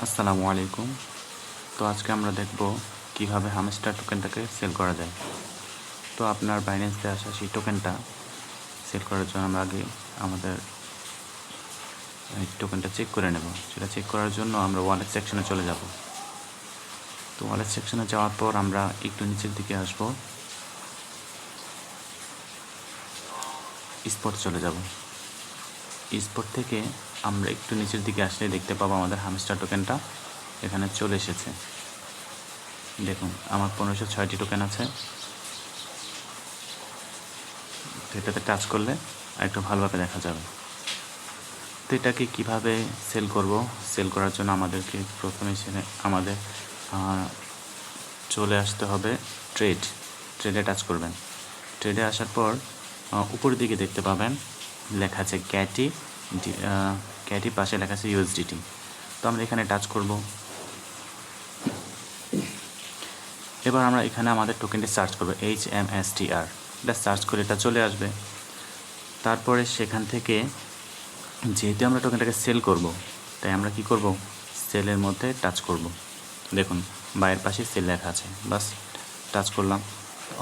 আসসালামু আলাইকুম। তো আজকে আমরা দেখব কিভাবে হামস্টার টোকেনটাকে সেল করা যায়। তো আপনার বাইন্যান্সে আসা সেই টোকেনটা সেল করার জন্য আমরা আগে আমাদের এই টোকেনটা চেক করে নেব। সেটা চেক করার জন্য আমরা ওয়ালেট সেকশনে চলে যাব। তো ওয়ালেট সেকশনে যাওয়ার পর আমরা একটু নিচের দিকে আসব, স্পট চলে যাব। স্পট থেকে আমরা একটু নিচের দিকে আসলে দেখতে পাবো আমাদের হামস্টার টোকেনটা এখানে চলে এসেছে। দেখুন, আমার 1506টি টোকেন আছে। এটাতে টাচ করলে একটু ভালোভাবে দেখা যাবে। তো এটাকে কীভাবে সেল করব, সেল করার জন্য আমাদেরকে প্রথমে আমাদের চলে আসতে হবে ট্রেডে টাচ করবেন। ট্রেডে আসার পর উপরের দিকে দেখতে পাবেন লেখা আছে ক্যাটি পাশে লেখা আছে ইউএসডিটি। তো আমরা এখানে টাচ করব। এবার আমরা এখানে আমাদের টোকেনটি সার্চ করব, HMSTR। এটা সার্চ করে এটা চলে আসবে। তারপরে সেখান থেকে যেহেতু আমরা টোকেনটাকে সেল করব, তাই আমরা কি করব, সেলের মধ্যে টাচ করব। দেখুন, বাইরের পাশে সেল লেখা আছে, বাস টাচ করলাম,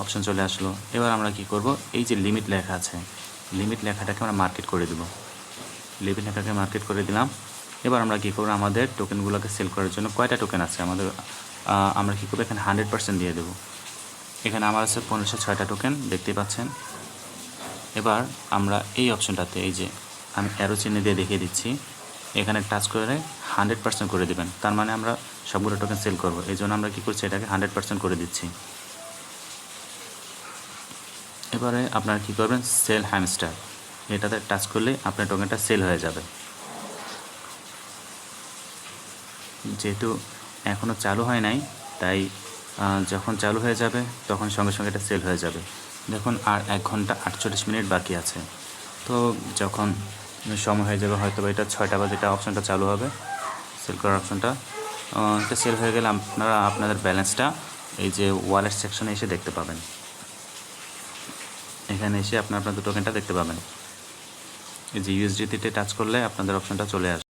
অপশন চলে আসলো। এবার আমরা কি করব, এই যে লিমিট লেখা আছে, লিমিট লেখাটাকে আমরা মার্কেট করে দেব। লিমিট লেখাকে মার্কেট করে দিলাম। এবার আমরা কী করবো, আমাদের টোকেনগুলোকে সেল করার জন্য কয়টা টোকেন আছে আমাদের, আমরা কী করবো, এখানে 100% দিয়ে দেবো। এখানে আমার আছে 1506টা টোকেন, দেখতেই পাচ্ছেন। এবার আমরা এই অপশনটাতে, এই যে আমি অ্যারো চিহ্ন দিয়ে দেখিয়ে দিচ্ছি, এখানে টাচ করে 100% করে দেবেন। তার মানে আমরা সবগুলো টোকেন সেল করব। এই জন্য আমরা কী করছি, এটাকে 100% করে দিচ্ছি। এবারে আপনারা কী করবেন, সেল হ্যামস্টার, এটাতে টাচ করলে আপনার টোকেনটা সেল হয়ে যাবে। যেহেতু এখনও চালু হয় নাই, তাই যখন চালু হয়ে যাবে তখন সঙ্গে সঙ্গে এটা সেল হয়ে যাবে। দেখুন, আর 1 ঘন্টা 48 মিনিট বাকি আছে। তো যখন সময় হয়ে যাবে, হয়তো এটা 6টা বাজে এটা অপশানটা চালু হবে, সেল করার অপশানটা। এটা সেল হয়ে গেলে আপনারা আপনাদের ব্যালেন্সটা এই যে ওয়ালেট সেকশনে এসে দেখতে পাবেন। এখানে এসে আপনাদের টোকেনটা দেখতে পাবেন। এই যে ইউএসডিতে টাচ করলে আপনাদের অপশানটা চলে আসবে।